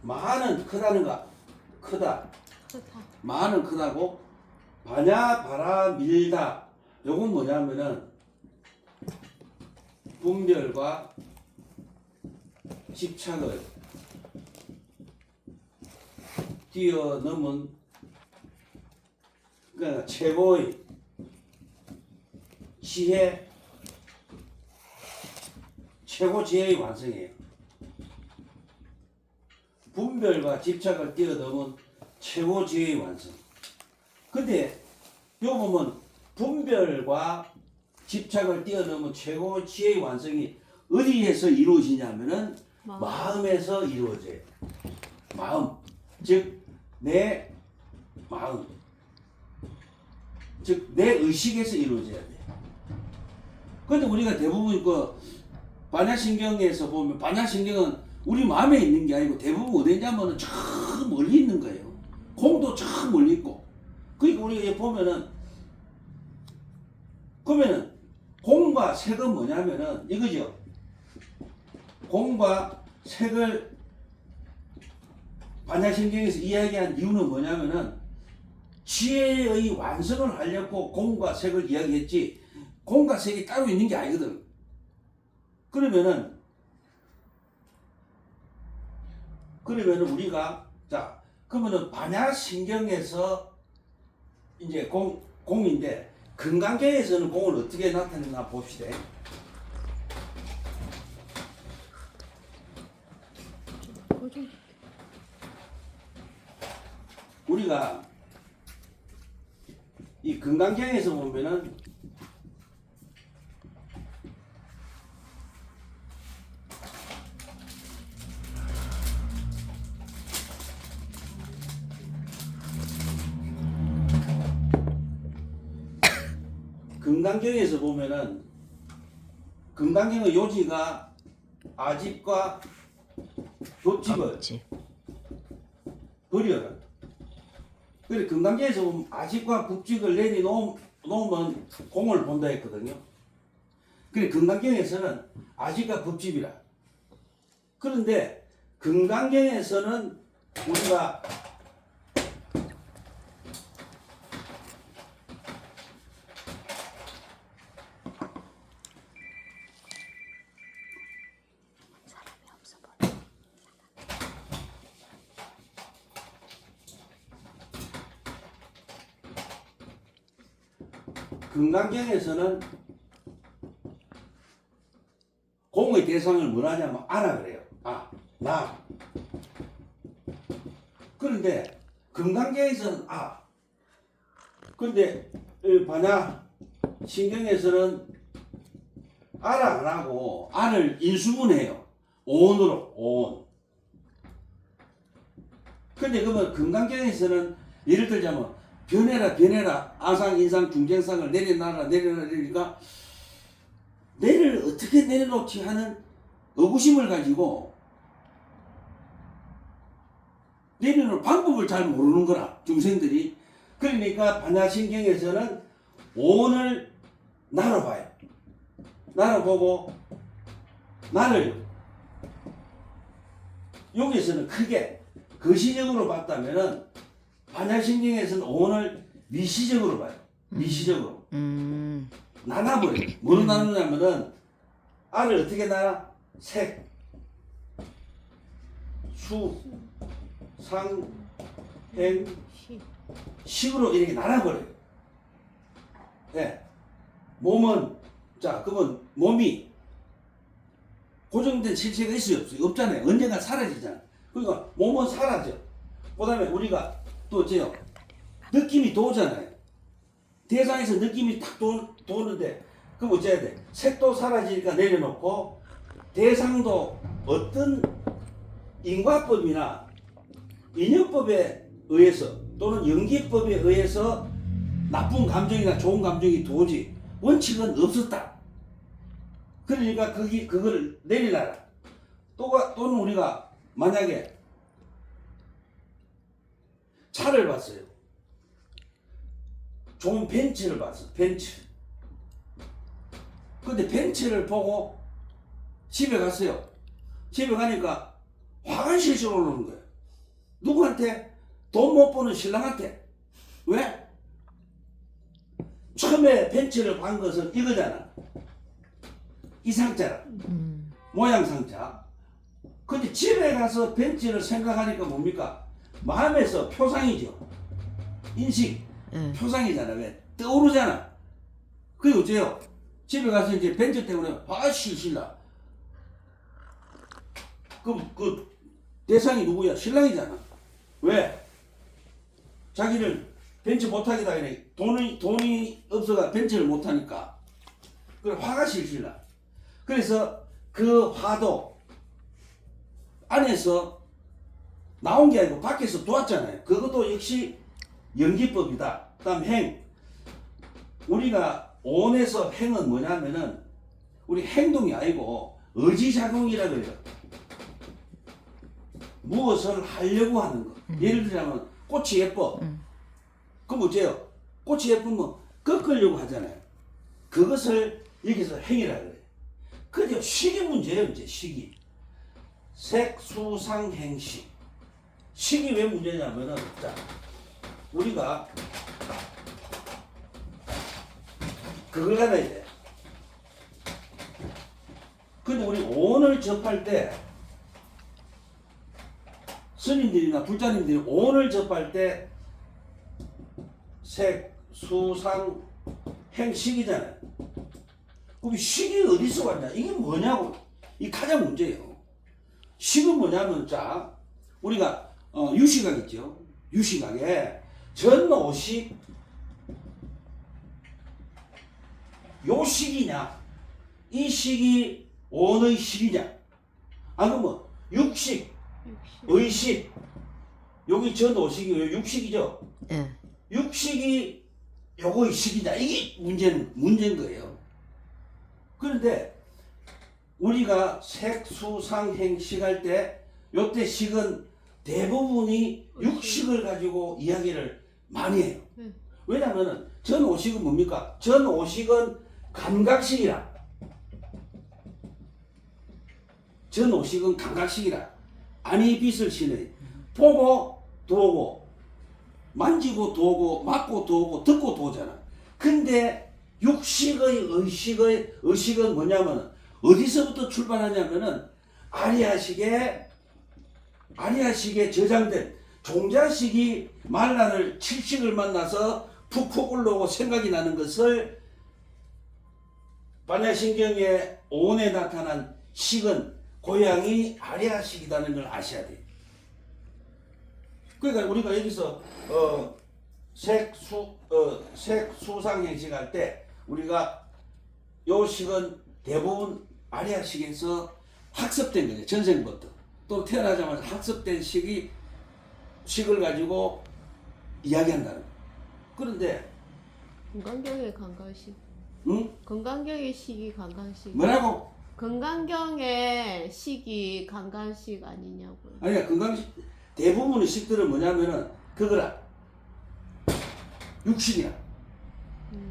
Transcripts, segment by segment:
마는 크다는가? 크다. 좋다. 마는 크다고. 바냐 바라 밀다. 요건 뭐냐면은 분별과 집착을 뛰어넘은 그러니까 최고의 지혜, 최고 지혜의 완성이에요. 분별과 집착을 뛰어넘은 최고 지혜의 완성. 근데 요 보면 분별과 집착을 뛰어넘은 최고 지혜의 완성이 어디에서 이루어지냐면은 마음에서 이루어져요. 마음, 즉 내 마음, 즉 내 의식에서 이루어져야 돼. 근데 우리가 대부분 그 반야신경에서 보면 반야신경은 우리 마음에 있는 게 아니고 대부분 어디냐면은 저 멀리 있는 거예요. 공도 저 멀리 있고. 그러니까 우리가 보면은 그러면은 공과 색은 뭐냐면은 이거죠. 공과 색을 반야신경에서 이야기한 이유는 뭐냐면은 지혜의 완성을 하려고 공과 색을 이야기했지 공과 색이 따로 있는 게 아니거든. 그러면은 우리가 자 그러면은 반야신경에서 이제 공인데 금강경에서는 공을 어떻게 나타내나 봅시다. 우리가 이 금강경에서 보면은 금강경에서 보면은 금강경의 요지가 아집과 돛집을 버려라. 그래 금강경에서 보면 아집과 북직을 내려놓으면 공을 본다 했거든요. 그래 금강경에서는 아집과 북집이라. 그런데 금강경에서는 우리가 금강경에서는 공의 대상을 뭐라냐면 아라 그래요. 나. 그런데 금강경에서는 그런데 반야 신경에서는 아라 안 하고 아를 인수분해해요. 온으로 온. 근데 그러면 금강경에서는 예를 들자면 변해라 아상 인상 중생상을 내려놔라 내리니까 내를 어떻게 내려놓지 하는 의구심을 가지고 내려놓을 방법을 잘 모르는 거라 중생들이. 그러니까 반야신경에서는 온을 나로 봐요. 나로 보고 나를 여기서는 크게 거시적으로 봤다면은 반야신경에서는 온을 미시적으로 봐요. 미시적으로. 나눠버려요. 뭐로 나누냐면은 알을 어떻게 나눠? 색, 수, 상, 행, 식으로 이렇게 나눠버려요. 네. 몸은 그러면 몸이 고정된 실체가 있어요? 없어요? 없잖아요. 언젠가 사라지잖아. 그러니까 몸은 사라져. 그 다음에 우리가 또 느낌이 도잖아요. 대상에서 느낌이 탁 도는데 그럼 어째야 돼? 색도 사라지니까 내려놓고 대상도 어떤 인과법이나 인연법에 의해서 또는 연기법에 의해서 나쁜 감정이나 좋은 감정이 도지 원칙은 없었다. 그러니까 그걸 내리라라. 또는 우리가 만약에 차를 봤어요. 좋은 벤츠를 봤어. 벤츠. 근데 벤츠를 보고 집에 갔어요. 집에 가니까 화가 실실 오르는 거예요. 누구한테? 돈 못 버는 신랑한테. 왜? 처음에 벤츠를 판 것은 이거잖아. 이 상자라. 모양 상자. 근데 집에 가서 벤츠를 생각하니까 뭡니까? 마음에서 표상이죠. 인식. 표상이잖아. 왜? 떠오르잖아. 그게 어째요? 집에 가서 이제 벤츠 때문에 실신라. 그 대상이 누구야? 신랑이잖아. 왜? 자기를 벤츠 못하게 다 이래. 돈이 없어가 벤츠를 못하니까. 그래, 화가 실신라. 그래서 그 화도 안에서 나온 게 아니고 밖에서 도왔잖아요. 그것도 역시 연기법이다. 그 다음 행. 우리가 온에서 행은 뭐냐면은 우리 행동이 아니고 의지작용이라 그래요. 무엇을 하려고 하는 것. 예를 들자면 꽃이 예뻐. 그럼 어째요? 꽃이 예쁘면 꺾으려고 하잖아요. 그것을 여기서 행이라 그래요. 그죠? 시기 문제예요. 이제 시기. 색수상행시. 시기 왜 문제냐면은 자, 우리가 그걸 알아야 돼. 근데 우리 오늘 접할 때 스님들이나 불자님들이 오늘 접할 때 색, 수, 상, 행, 식이잖아요. 그럼 식이 어디서 왔냐? 이게 뭐냐고. 이 가장 문제예요. 식은 뭐냐면 자, 우리가 유식학 있죠. 유식학에 전오식 요 식이냐? 이 식이 온의 식이냐? 그러면 육식, 의식, 여기 전오식이 육식이죠. 육식이 요거의 식이냐? 이게 문제인 거예요. 그런데 우리가 색, 수, 상, 행, 식 할 때 요때 식은 대부분이 육식을 가지고 이야기를 많이 해요. 왜냐하면 전오식은 뭡니까? 전오식은 감각식이라. 전오식은 감각식이라. 아니 빛을 신의. 보고 도고, 만지고 도고, 맞고 도고, 듣고 도잖아. 근데 육식의 의식은 뭐냐면 어디서부터 출발하냐면은 아리아식에 저장된 종자식이 말라를 칠식을 만나서 푹푹 올라오고 생각이 나는 것을 반야신경의 오온에 나타난 식은 고향이 아리아식이라는 걸 아셔야 돼요. 그러니까 우리가 여기서 색수상행식 할 때 우리가 요 식은 대부분 아리아식에서 학습된 거죠. 전생부터. 또 태어나자마자 학습된 식을 가지고 이야기한다는 거예요. 그런데 건강경의 관광식. 응? 건강경의 식이 관광식. 뭐라고? 건강경의 식이 관광식 아니냐고요. 아니야, 건강식 대부분의 식들은 뭐냐면은 그거라 육식이야.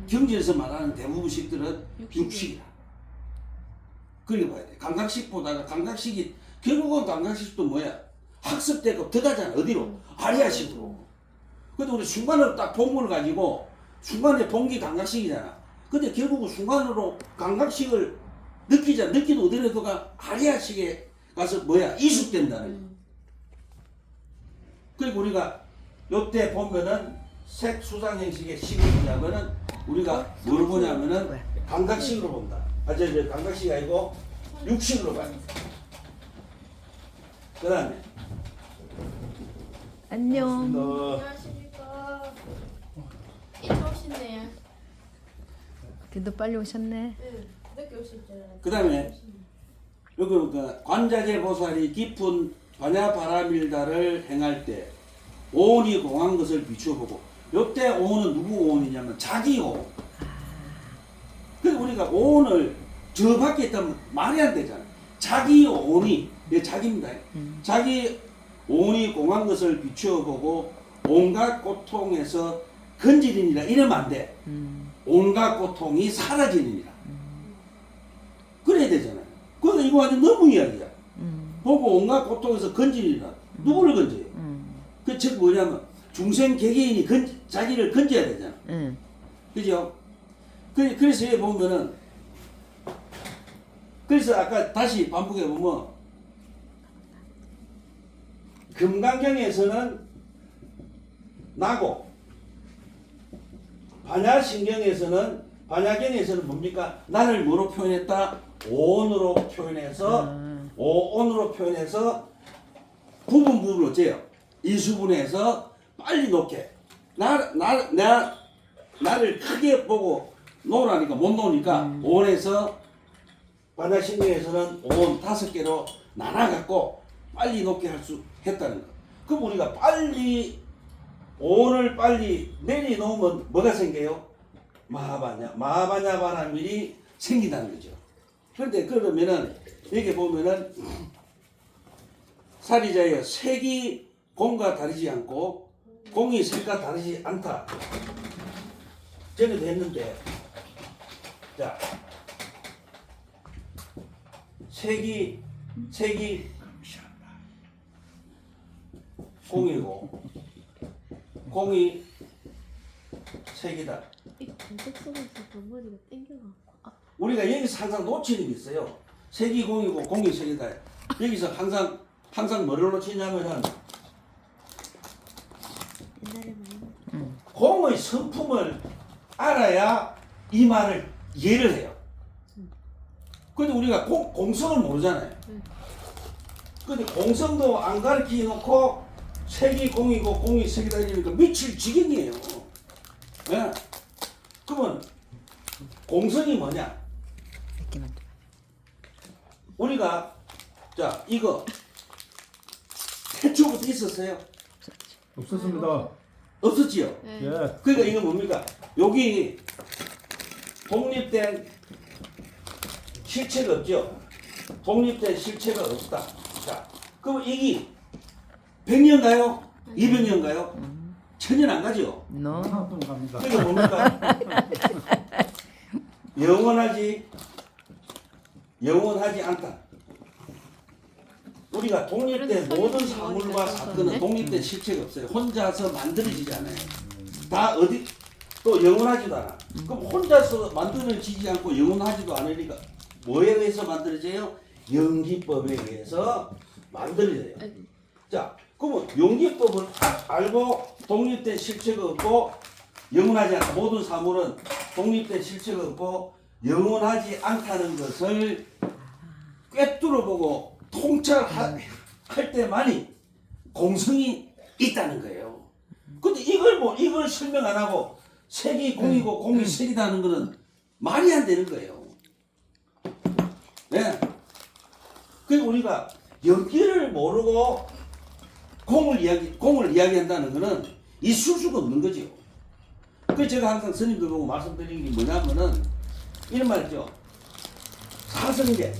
경제에서 말하는 대부분 식들은 육식이야. 그렇게 봐야 돼. 감각식보다는 감각식이 결국은 감각식도 뭐야? 학습되고 들어가잖아. 어디로? 아리아식으로. 근데 우리 순간으로 딱 본 걸 가지고 순간에 본 게 감각식이잖아. 근데 결국은 순간으로 감각식을 느끼잖아. 느끼도 어디로가 아리아식에 가서 뭐야? 이식된다는 거. 그리고 우리가 요때 보면은 색 수상행식의 식이 뭐냐면은 우리가 뭘 보냐면은 감각식으로 본다. 저 감각식이 아니고 육식으로 봐요. 그 다음에 안녕. 안녕하십니까. 일찍 오시네요. 그래도 빨리 오셨네. 응, 늦게 오실 줄 알았는데. 그 다음에 여기 그 관자재 보살이 깊은 반야바라밀다를 행할 때 오온이 공한 것을 비추어보고 요때 오온은 누구 오온이냐면 자기 오온. 그래서 우리가 오온을 저 밖에 있다면 말이 안 되잖아. 자기 오온이 내 자기입니다. 자기 오온이 공한 것을 비추어보고 온갖 고통에서 건지리니라 이러면 안 돼. 온갖 고통이 사라지느니라. 그래야 되잖아요. 그러니까 이거 완전 너무 이야기야. 보고 온갖 고통에서 건지리라. 누구를 건져요? 그 즉 뭐냐면 중생 개개인이 자기를 건져야 되잖아. 응. 그죠? 그래서 여기 보면은 그래서 아까 다시 반복해 보면 금강경에서는 나고 반야경에서는 뭡니까? 나를 뭐로 표현했다? 오온으로 표현해서 오온으로 표현해서 부분 어째요? 이수분해서 빨리 놓게 나를 크게 보고 놓으라니까 못 놓으니까 오온에서 반야신경에서는 오온 5개로 나눠갖고 빨리 놓게 할 수 했다는 거. 그럼 우리가 빨리 오온을 빨리 내려놓으면 뭐가 생겨요? 마하바냐 바라밀이 생긴다는 거죠. 그런데 그러면은 여기 보면은 사리자여 색이 공과 다르지 않고 공이 색과 다르지 않다. 전에도 했는데 자 색이 공이고 공이 색이다. 이 검색 속에서 머리가 땡겨갖고. 우리가 여기서 항상 놓치는 게 있어요. 색이 공이고 공이 색이다. 여기서 항상 뭐를 놓치냐면은 옛날에 많이. 공의 성품을 알아야 이 말을 이해를 해요. 근데 우리가 공성을 모르잖아요. 근데 공성도 안 가르쳐 놓고 색이 공이고 공이 색이다 이러니까 미칠 지경이에요. 예? 그러면 공성이 뭐냐? 우리가 자 이거 태초부터 있었어요? 없었습니다. 없었지요? 네. 예. 그러니까 이거 뭡니까? 여기 독립된 실체가 없죠? 독립된 실체가 없다. 자, 그럼 이게 100년 가요? 200년 가요? 1000년 안 가죠? 너. 하나도 갑니다. 그러니까 뭡니까? 영원하지 않다. 우리가 독립된 모든 사물과 사건은 독립된 실체가 없어요. 혼자서 만들어지잖아요. 다 어디 또 영원하지도 않아. 그럼 혼자서 만들어지지 않고 영원하지도 않으니까 뭐에 의해서 만들어져요? 연기법에 의해서 만들어져요. 자, 그러면 연기법을 알고 독립된 실체가 없고 영원하지 않다. 모든 사물은 독립된 실체가 없고 영원하지 않다는 것을 꿰뚫어보고 통찰할 때만이 공성이 있다는 거예요. 근데 이걸 설명 안 하고 색이 공이고 공이 색이다는 거는 말이 안 되는 거예요. 네. 그리고 우리가 연기를 모르고 공을 이야기한다는 거는 있을 수가 없는 거죠. 그래서 제가 항상 스님들 보고 말씀드리는 게 뭐냐면은 이런 말 있죠. 사성계.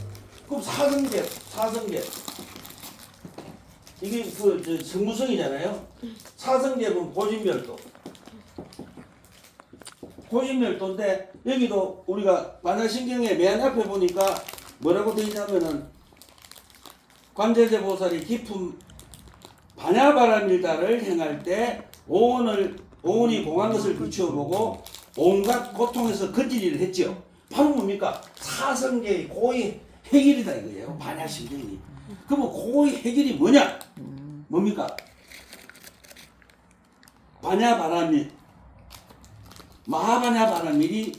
그럼 사성계. 이게 성무성이잖아요. 사성계는 고진멸도. 고진멸도인데 여기도 우리가 반야신경의 맨 앞에 보니까 뭐라고 되어 있냐면은 관제제 깊은 반야바라밀다를 행할 때 오온이 공한 것을 비추어보고 온갖 고통에서 건지리를 했죠. 바로 뭡니까? 사성계의 고의 해결이다 이거예요. 반야신경이. 그러면 고의 해결이 뭐냐? 뭡니까? 반야바라밀, 마하반야바라밀이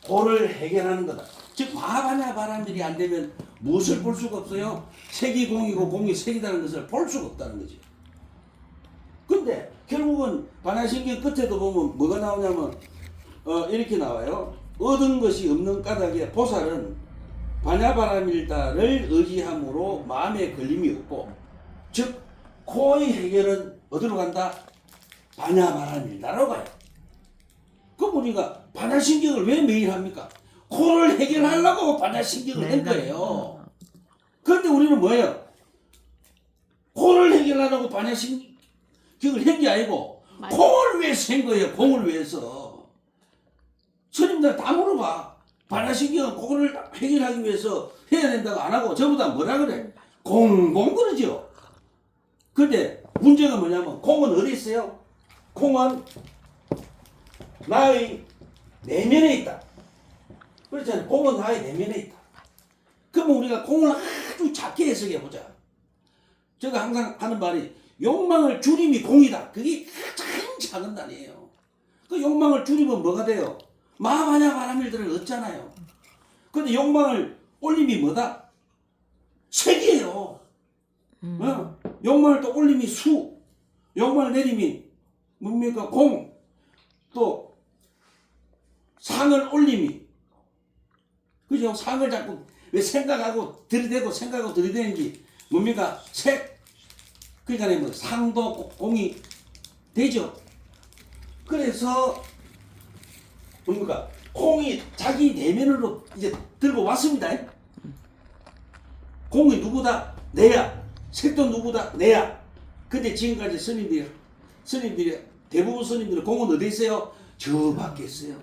고를 해결하는 거다. 즉 마하반야바라밀이 안 되면 무엇을 볼 수가 없어요? 색이 공이고 공이 색이라는 것을 볼 수가 없다는 거죠. 근데 결국은 반야신경 끝에도 보면 뭐가 나오냐면 이렇게 나와요. 얻은 것이 없는 까닭에 보살은 반야바라밀다를 의지함으로 마음에 걸림이 없고, 즉 고의 해결은 어디로 간다? 반야바라밀다로 가요. 그럼 우리가 반야신경을 왜 매일 합니까? 고를 해결하려고 반야신경을 한 거예요. 그런데 우리는 뭐예요? 고를 해결하려고 반야신경을 한 게 아니고 공을 위해서 한 거예요. 공을 위해서. 스님들 다 물어봐. 반야신경은 고를 해결하기 위해서 해야 된다고 안 하고 전부 다 뭐라 그래? 공공 그러죠. 근데 문제가 뭐냐면 공은 어디 있어요? 공은 나의 내면에 있다. 그렇잖아요. 공은 나의 내면에 있다. 그러면 우리가 공을 아주 작게 해석해 보자. 제가 항상 하는 말이 욕망을 줄임이 공이다. 그게 가장 작은 단위예요. 그 욕망을 줄이면 뭐가 돼요? 마마냐 바라밀들을 얻잖아요. 근데 욕망을 올림이 뭐다? 색이에요. 욕망을 또 올림이 수, 욕망을 내림이 뭡니까? 공, 또 상을 올림이, 그죠? 상을 자꾸 왜 생각하고 들이대고 생각하고 들이대는지 뭡니까? 색. 그러니까 뭐 상도 공이 되죠. 그래서 뭡니까? 공이 자기 내면으로 이제 들고 왔습니다. 공이 누구다? 내야. 색도 누구다? 내야. 근데 지금까지 스님들이 대부분 스님들은 공은 어디 있어요? 저 밖에 있어요.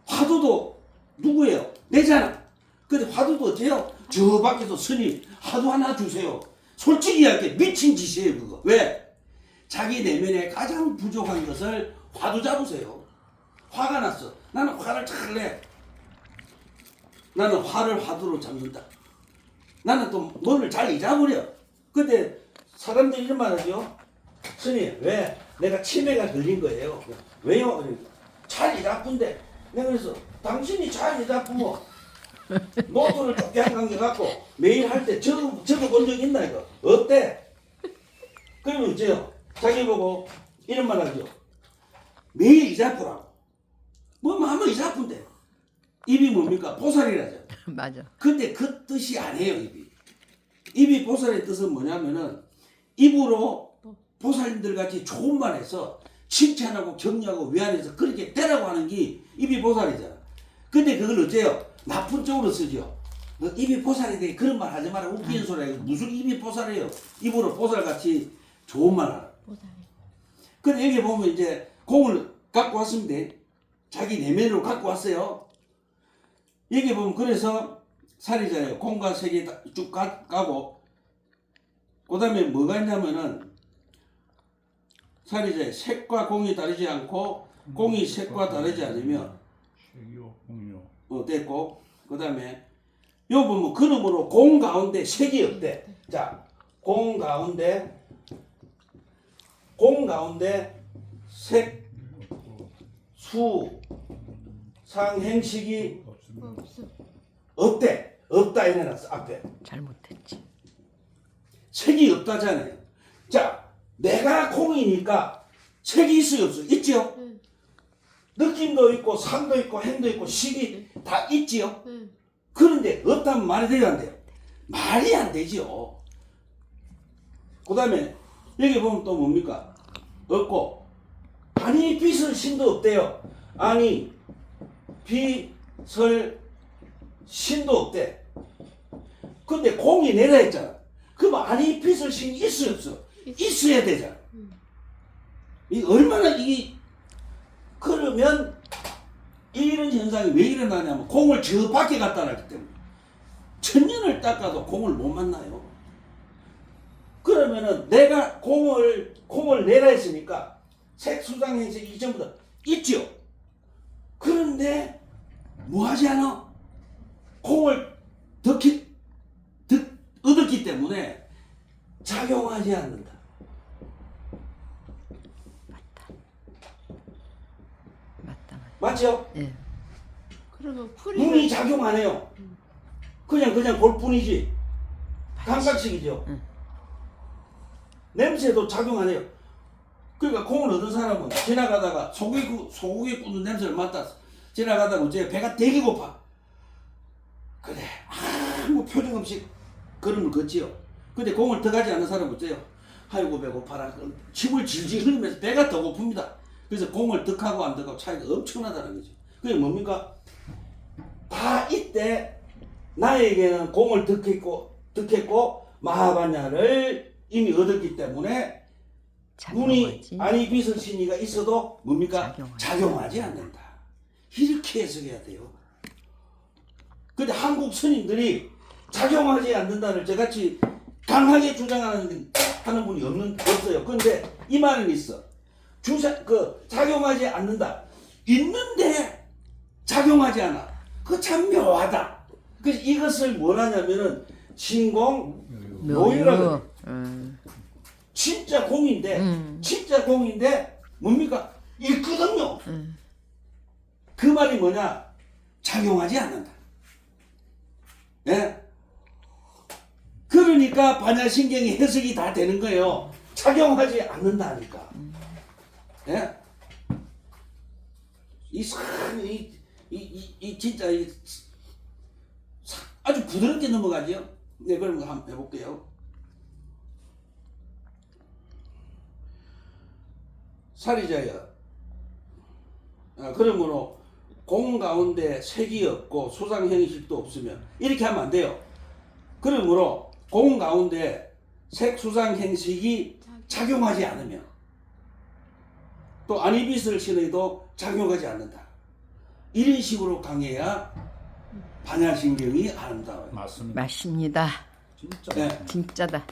화두도 누구예요? 내잖아. 근데 화두도 어때요? 저 밖에서 스님 화두 하나 주세요. 솔직히 이야기해. 미친 짓이에요 그거. 왜? 자기 내면에 가장 부족한 것을 화두 잡으세요. 화가 났어. 나는 화를 잘 내. 나는 화를 화두로 잡는다. 나는 또 뭐를 잘 잊어버려. 근데 사람들이 이런 말 하죠. 스님 왜? 내가 치매가 걸린 거예요. 왜요? 잘 잊어본데. 내가 그래서 당신이 잘 잊어보면 노트를 좁게 한 관계 갖고 매일 할 때 적어본 적 있나 이거? 어때? 그러면 어째요? 자기 보고 이런 말 하죠. 매일 잊어보라고. 뭐 하면 잊어본대. 입이 뭡니까? 보살이라죠. 맞아. 근데 그 뜻이 아니에요 입이. 입이 보살의 뜻은 뭐냐면은 입으로 보살님들 같이 좋은 말 해서 칭찬하고 격려하고 위안해서 그렇게 되라고 하는 게 입이 보살이잖아. 근데 그걸 어째요? 나쁜 쪽으로 쓰죠. 너 입이 보살이 돼. 그런 말 하지 마라. 웃기는 소리야. 무슨 입이 보살이에요. 입으로 보살같이 좋은 말 하라. 보살이. 근데 여기 보면 이제 공을 갖고 왔습니다. 자기 내면으로 갖고 왔어요. 여기 보면 그래서 살이잖아요. 공과 색이 쭉 가고 그 다음에 뭐가 있냐면은 살이잖아요. 색과 공이 다르지 않고 공이 색과 다르지 않으면 색이요, 공이요. 됐고 그 다음에 요 보면 그러므로 공 가운데 색이 없대. 자, 공 가운데 색, 수, 상, 행식이 없습니다. 없어. 없대. 없다 이래놨어 앞에. 잘못했지. 색이 없다잖아요. 자, 내가 공이니까 색이 있어요 없어요? 있지요? 응. 느낌도 있고 상도 있고 행도 있고 식이 다 있지요? 응. 그런데 없다면 말이 돼요 안 돼요? 말이 안 되지요. 그 다음에 여기 보면 또 뭡니까? 없고 아니 빛을 신도 없대요. 아니 빛을 신도 없대. 근데 공이 내라 했잖아. 그럼 아니 빛을 신이 있어요 없어? 있어야 되잖아. 이 얼마나 이게 그러면 이런 현상이 왜 일어나냐면 공을 저 밖에 갖다 놨기 때문에 천년을 닦아도 공을 못 만나요. 그러면은 내가 공을 내라 했으니까 색수상행색 이전부터 있죠. 그런데 뭐 하지 않아? 공을 얻었기 때문에 작용하지 않는다. 맞다. 맞죠? 예. 그러면 풀이 눈이 작용 안 해요. 그냥 볼 뿐이지. 감각식이죠. 응. 냄새도 작용 안 해요. 그러니까 공을 얻은 사람은 지나가다가 소고기 굽는 냄새를 맡았어. 지나가다가 어째 배가 되게 고파. 그래 아무 표정 없이 걸음을 걷지요. 근데 공을 더 가지 않는 사람은 어째요? 아이고 배고파라. 침을 질질 흘리면서 배가 더 고픕니다. 그래서 공을 득하고 안 득하고 차이가 엄청나다는 거죠. 그게 뭡니까? 다 이때 나에게는 공을 득했고 마하반야를 이미 얻었기 때문에 눈이 작용하지. 아니 빛을 신이가 있어도 뭡니까? 작용하지. 작용하지 않는다. 이렇게 해석해야 돼요. 근데 한국 스님들이 작용하지 않는다를 저같이 강하게 주장하는 하는 분이 없어요. 그런데 이 말은 있어. 작용하지 않는다. 있는데 작용하지 않아. 그 참 묘하다. 그래서 이것을 뭐라냐면은 진공 묘유라고. 진짜 공인데 진짜 공인데 뭡니까? 있거든요. 그 말이 뭐냐? 작용하지 않는다. 예? 그러니까 반야신경이 해석이 다 되는 거예요. 작용하지 않는다니까. 예? 진짜 아주 부드럽게 넘어가죠. 네, 그럼 한번 해볼게요. 살이자여. 그러므로 공 가운데 색이 없고 수상 형식도 없으면 이렇게 하면 안 돼요. 그러므로 공 가운데 색 수상 형식이 작용하지 않으면 또 아니빗을 신어도 작용하지 않는다. 이런 식으로 강해야 반야신경이 아름다워요. 맞습니다. 맞습니다. 진짜 네. 맞습니다. 진짜다.